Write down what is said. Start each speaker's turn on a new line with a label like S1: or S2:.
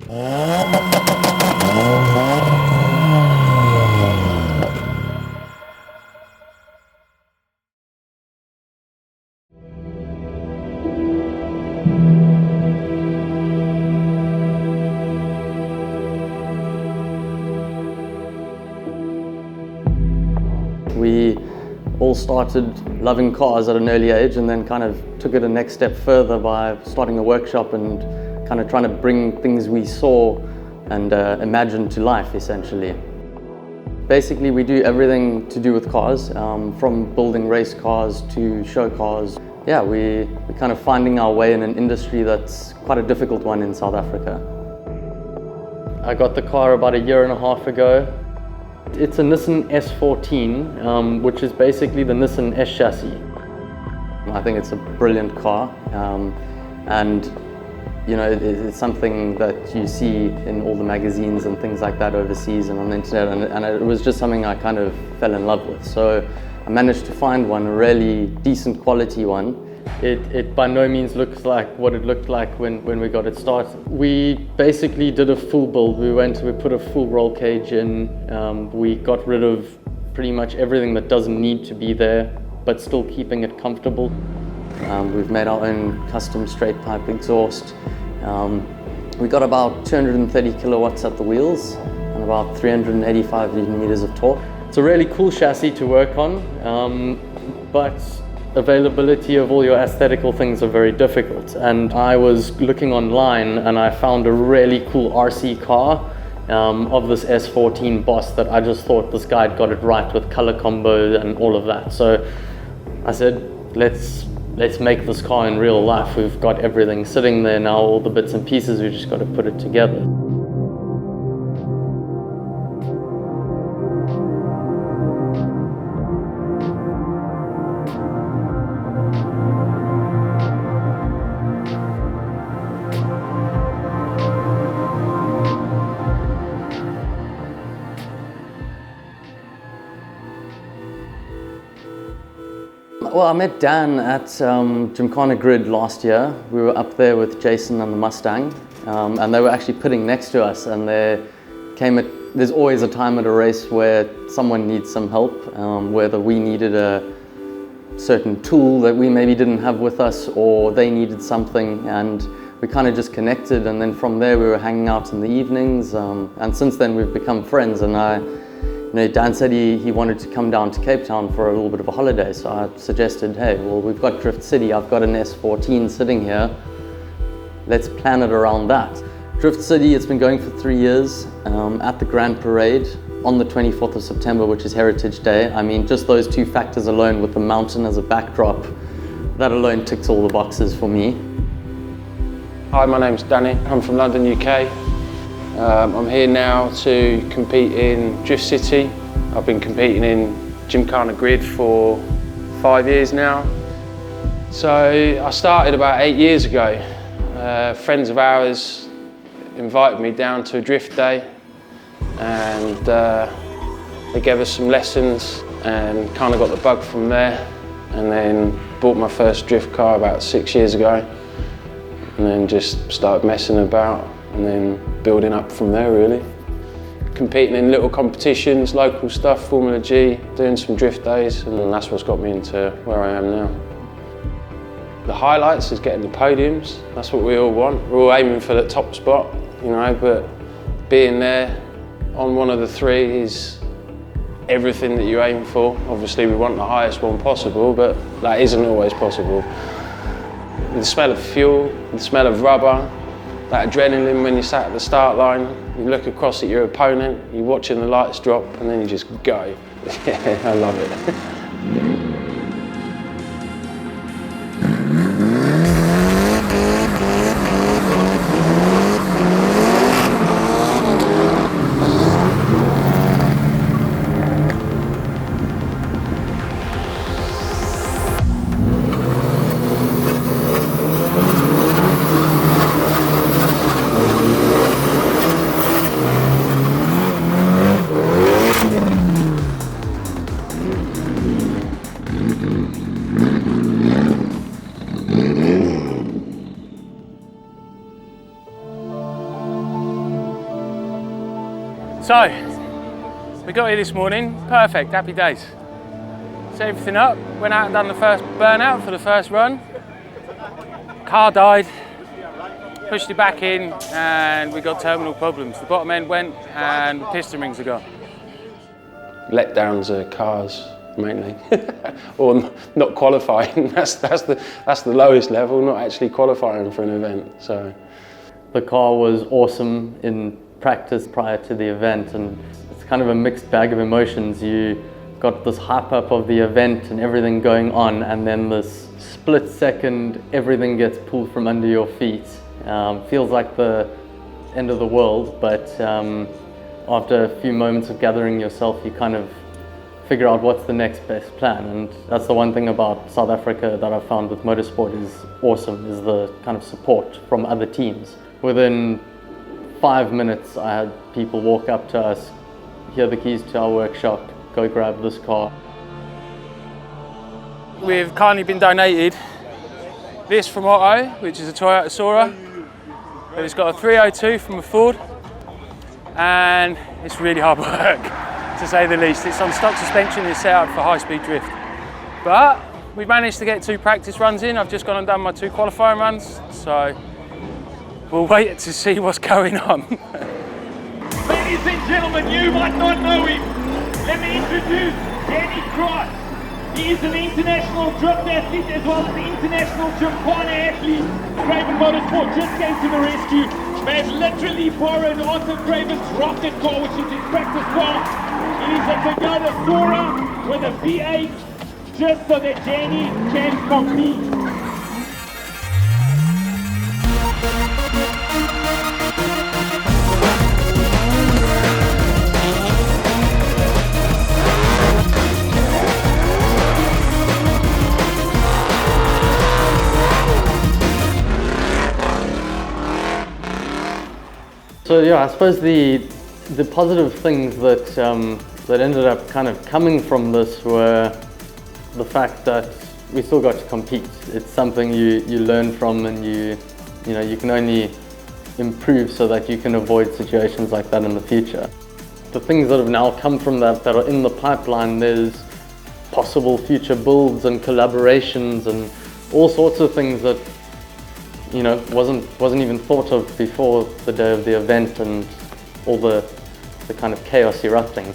S1: We all started loving cars at an early age and then kind of took it a next step further by starting a workshop and kind of trying to bring things we saw and imagined to life, essentially. Basically, we do everything to do with cars, from building race cars to show cars. Yeah, we're kind of finding our way in an industry that's quite a difficult one in South Africa. I got the car about 1.5 years ago. It's a Nissan S14, which is basically the Nissan S chassis. I think it's a brilliant car, and you know, it's something that you see in all the magazines and things like that overseas and on the internet, and it was just something I kind of fell in love with. So I managed to find one, a really decent quality one. It by no means looks like what it looked like when we got it started. We basically did a full build. We put a full roll cage in. We got rid of pretty much everything that doesn't need to be there, but still keeping it comfortable. We've made our own custom straight pipe exhaust. We got about 230 kilowatts at the wheels and about 385 Newton meters of torque. It's a really cool chassis to work on, but availability of all your aesthetical things are very difficult. And I was looking online and I found a really cool RC car of this S14 Boss that I just thought this guy had got it right with color combo and all of that. So I said, let's make this car in real life. We've got everything sitting there now, all the bits and pieces, we just got to put it together. Well, I met Dan at Gymkhana Grid last year. We were up there with Jason and the Mustang, and they were actually pitting next to us, and there's always a time at a race where someone needs some help, whether we needed a certain tool that we maybe didn't have with us or they needed something, and we kind of just connected, and then from there we were hanging out in the evenings, and since then we've become friends. And Dan said he wanted to come down to Cape Town for a little bit of a holiday, so I suggested, hey, well, we've got Drift City, I've got an S14 sitting here, let's plan it around that. Drift City, it's been going for 3 years, at the Grand Parade on the 24th of September, which is Heritage Day. I mean, just those two factors alone with the mountain as a backdrop, that alone ticks all the boxes for me.
S2: Hi, my name's Danny, I'm from London, UK. I'm here now to compete in Drift City. I've been competing in Gymkhana Grid for 5 years now. So I started about 8 years ago. Friends of ours invited me down to a drift day, and they gave us some lessons and kind of got the bug from there, and then bought my first drift car about 6 years ago, and then just started messing about and then building up from there, really. Competing in little competitions, local stuff, Formula G, doing some drift days, and that's what's got me into where I am now. The highlights is getting the podiums. That's what we all want. We're all aiming for the top spot, but being there on one of the three is everything that you aim for. Obviously we want the highest one possible, but that isn't always possible. The smell of fuel, the smell of rubber, that adrenaline when you sat at the start line, you look across at your opponent, you're watching the lights drop, and then you just go. Yeah, I love it. So, we got here this morning, perfect, happy days. Set everything up, went out and done the first burnout for the first run. Car died, pushed it back in, and we got terminal problems. The bottom end went and the piston rings are gone. Letdowns are cars, mainly, or not qualifying. That's the lowest level, not actually qualifying for an event. So,
S1: the car was awesome in practice prior to the event, and it's kind of a mixed bag of emotions. You got this hype up of the event and everything going on, and then this split second, everything gets pulled from under your feet. Feels like the end of the world, but after a few moments of gathering yourself, you kind of figure out what's the next best plan. And that's the one thing about South Africa that I've found with motorsport is awesome, is the kind of support from other teams. Within 5 minutes, I had people walk up to us, here are the keys to our workshop, go grab this car.
S2: We've kindly been donated this from Otto, which is a Toyota Soarer, but it's got a 302 from a Ford, and it's really hard work, to say the least. It's on stock suspension, it's set up for high-speed drift. But we've managed to get 2 practice runs in. I've just gone and done my 2 qualifying runs, so we'll wait to see what's going on.
S3: Ladies and gentlemen, you might not know him. Let me introduce Danny Cross. He is an international drift athlete as well as an international Gymkhana athlete. Craven Motorsport just came to the rescue. They have literally borrowed Arthur Craven's rocket car, which is his practice car. It is a Toyota Soarer with a V8, just so that Danny can compete.
S1: So yeah, I suppose the positive things that that ended up kind of coming from this were the fact that we still got to compete. It's something you learn from, and you can only improve so that you can avoid situations like that in the future. The things that have now come from that are in the pipeline, there's possible future builds and collaborations and all sorts of things that wasn't even thought of before the day of the event and all the kind of chaos erupting.